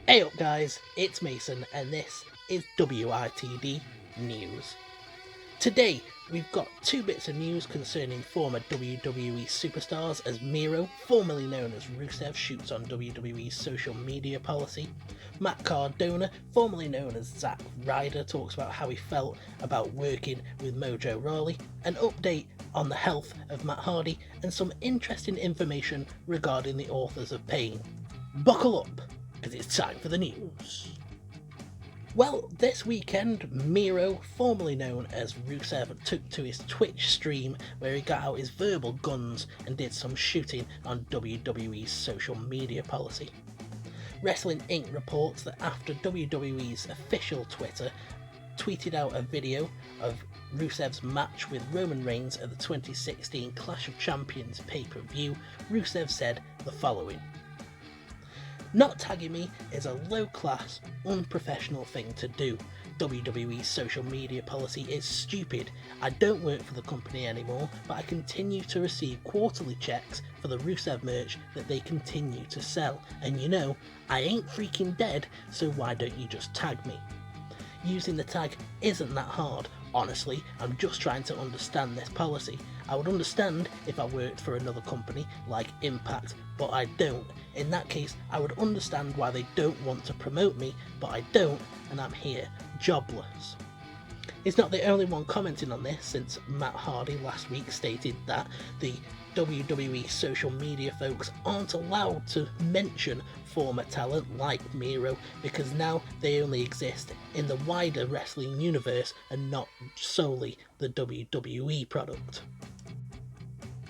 Hey up guys, it's Mason and this is WITD News. Today we've got two bits of news concerning former WWE superstars as Miro, formerly known as Rusev, shoots on WWE's social media policy. Matt Cardona, formerly known as Zack Ryder, talks about how he felt about working with Mojo Rawley, an update on the health of Matt Hardy, and some interesting information regarding the authors of Pain. Buckle up, because it's time for the news. Well, this weekend, Miro, formerly known as Rusev, took to his Twitch stream where he got out his verbal guns and did some shooting on WWE's social media policy. Wrestling Inc. reports that after WWE's official Twitter tweeted out a video of Rusev's match with Roman Reigns at the 2016 Clash of Champions pay-per-view, Rusev said the following: "Not tagging me is a low-class, unprofessional thing to do. WWE's social media policy is stupid. I don't work for the company anymore, but I continue to receive quarterly checks for the Rusev merch that they continue to sell. And you know, I ain't freaking dead, so why don't you just tag me? Using the tag isn't that hard. Honestly, I'm just trying to understand this policy. I would understand if I worked for another company like Impact, but I don't. In that case, I would understand why they don't want to promote me, but I don't, and I'm here, jobless." He's not the only one commenting on this, since Matt Hardy last week stated that the WWE social media folks aren't allowed to mention former talent like Miro because now they only exist in the wider wrestling universe and not solely the WWE product.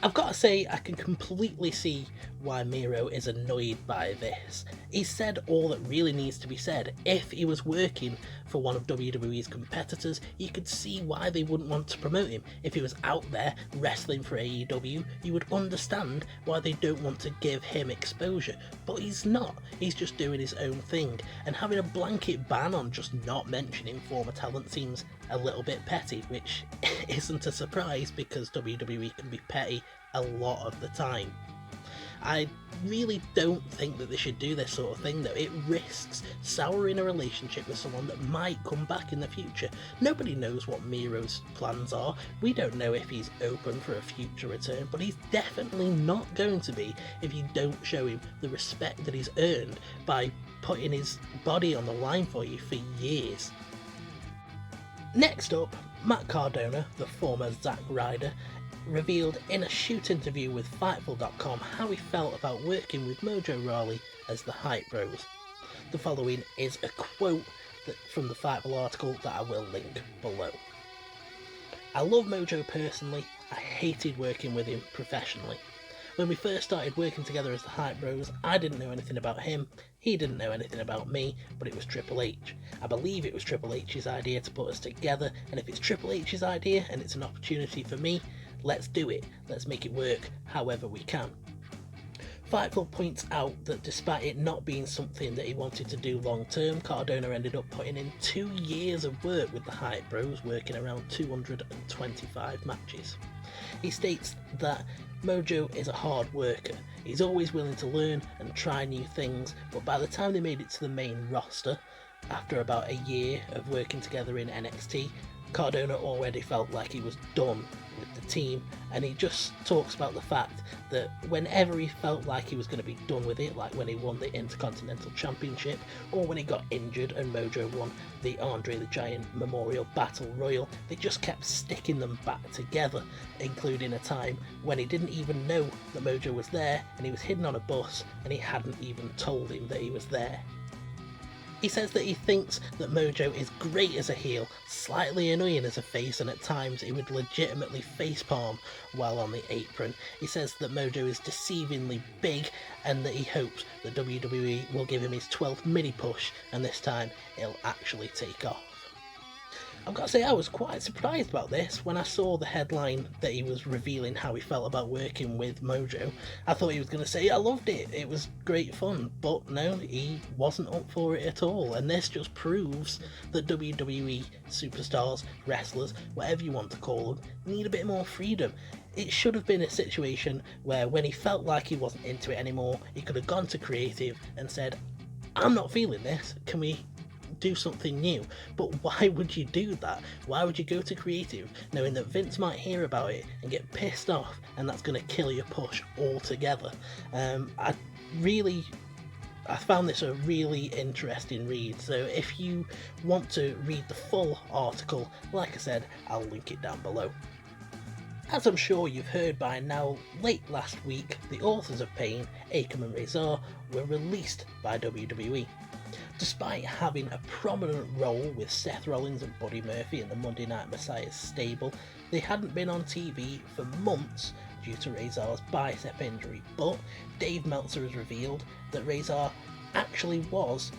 I've got to say, I can completely see why Miro is annoyed by this. He said all that really needs to be said. If he was working for one of WWE's competitors, you could see why they wouldn't want to promote him. If he was out there wrestling for AEW, you would understand why they don't want to give him exposure. But he's not. He's just doing his own thing. And having a blanket ban on just not mentioning former talent seems a little bit petty, which isn't a surprise because WWE can be petty a lot of the time. I really don't think that they should do this sort of thing though. It risks souring a relationship with someone that might come back in the future. Nobody knows what Miro's plans are. We don't know if he's open for a future return, but he's definitely not going to be if you don't show him the respect that he's earned by putting his body on the line for you for years. Next up, Matt Cardona, the former Zack Ryder, revealed in a shoot interview with Fightful.com how he felt about working with Mojo Rawley as the Hype Bros. The following is a quote from the Fightful article that I will link below. "I love Mojo personally. I hated working with him professionally. When we first started working together as the Hype Bros, I didn't know anything about him, he didn't know anything about me, but it was Triple H. I believe it was Triple H's idea to put us together, and if it's Triple H's idea and it's an opportunity for me, let's do it. Let's make it work however we can." Fightful points out that despite it not being something that he wanted to do long term, Cardona ended up putting in 2 years of work with the Hype Bros, working around 225 matches. He states that Mojo is a hard worker. He's always willing to learn and try new things, but by the time they made it to the main roster, after about a year of working together in NXT, Cardona already felt like he was done with the team, and he just talks about the fact that whenever he felt like he was going to be done with it, like when he won the Intercontinental Championship or when he got injured and Mojo won the Andre the Giant Memorial Battle Royal, they just kept sticking them back together, including a time when he didn't even know that Mojo was there and he was hidden on a bus and he hadn't even told him that he was there. He says that he thinks that Mojo is great as a heel, slightly annoying as a face, and at times he would legitimately facepalm while on the apron. He says that Mojo is deceivingly big and that he hopes that WWE will give him his 12th mini push and this time it'll actually take off. I've got to say I was quite surprised about this when I saw the headline that he was revealing how he felt about working with Mojo. I thought he was going to say I loved it, it was great fun, but no, he wasn't up for it at all, and this just proves that WWE superstars, wrestlers, whatever you want to call them, need a bit more freedom. It should have been a situation where when he felt like he wasn't into it anymore, he could have gone to creative and said, I'm not feeling this, can we do something new? But why would you do that? Why would you go to creative knowing that Vince might hear about it and get pissed off, and that's going to kill your push altogether? I found this a really interesting read, so if you want to read the full article, like I said, I'll link it down below. As I'm sure you've heard by now, late last week, the authors of Pain, Akam and Rezar, were released by WWE. Despite having a prominent role with Seth Rollins and Buddy Murphy in the Monday Night Messiah's stable, they hadn't been on TV for months due to Rezar's bicep injury, but Dave Meltzer has revealed that Rezar actually was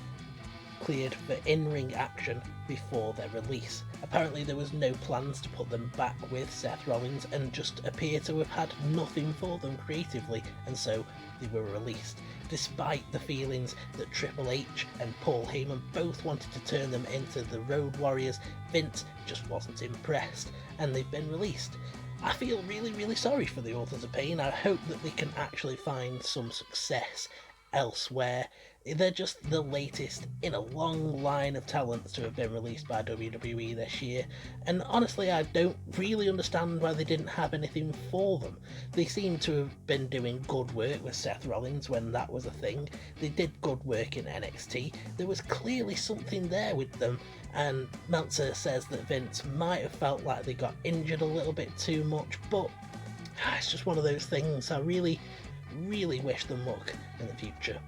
cleared for in-ring action before their release. Apparently there was no plans to put them back with Seth Rollins and just appear to have had nothing for them creatively, and so they were released. Despite the feelings that Triple H and Paul Heyman both wanted to turn them into the Road Warriors, Vince just wasn't impressed, and they've been released. I feel really sorry for the authors of Pain. I hope that they can actually find some success elsewhere. They're just the latest in a long line of talents to have been released by WWE this year, and honestly I don't really understand why they didn't have anything for them. They seem to have been doing good work with Seth Rollins when that was a thing. They did good work in NXT. There was clearly something there with them, and Meltzer says that Vince might have felt like they got injured a little bit too much, but it's just one of those things. I really wish them luck in the future.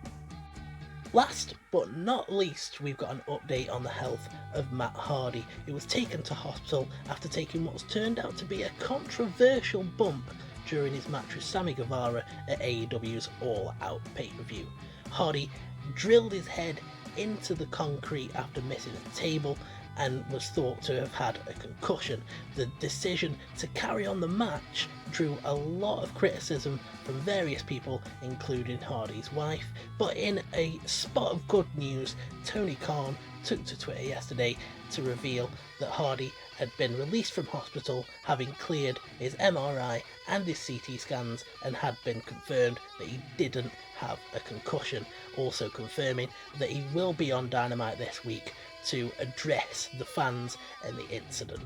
Last but not least, we've got an update on the health of Matt Hardy, who was taken to hospital after taking what's turned out to be a controversial bump during his match with Sammy Guevara at AEW's All Out pay-per-view. Hardy drilled his head into the concrete after missing a table and was thought to have had a concussion. The decision to carry on the match drew a lot of criticism from various people, including Hardy's wife, but in a spot of good news, Tony Khan took to Twitter yesterday to reveal that Hardy had been released from hospital, having cleared his MRI and his CT scans, and had been confirmed that he didn't have a concussion, also confirming that he will be on Dynamite this week to address the fans and the incident.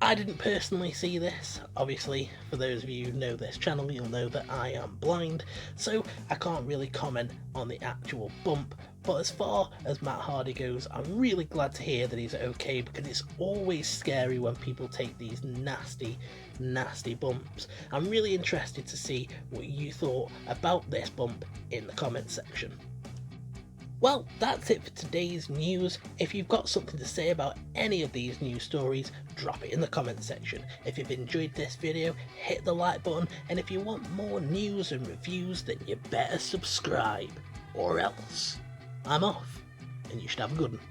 I didn't personally see this. Obviously, for those of you who know this channel, you'll know that I am blind, so I can't really comment on the actual bump. But as far as Matt Hardy goes, I'm really glad to hear that he's okay, because it's always scary when people take these nasty bumps. I'm really interested to see what you thought about this bump in the comments section. Well, that's it for today's news. If you've got something to say about any of these news stories, drop it in the comments section. If you've enjoyed this video, hit the like button, and if you want more news and reviews, then you better subscribe, or else I'm off, and you should have a good one.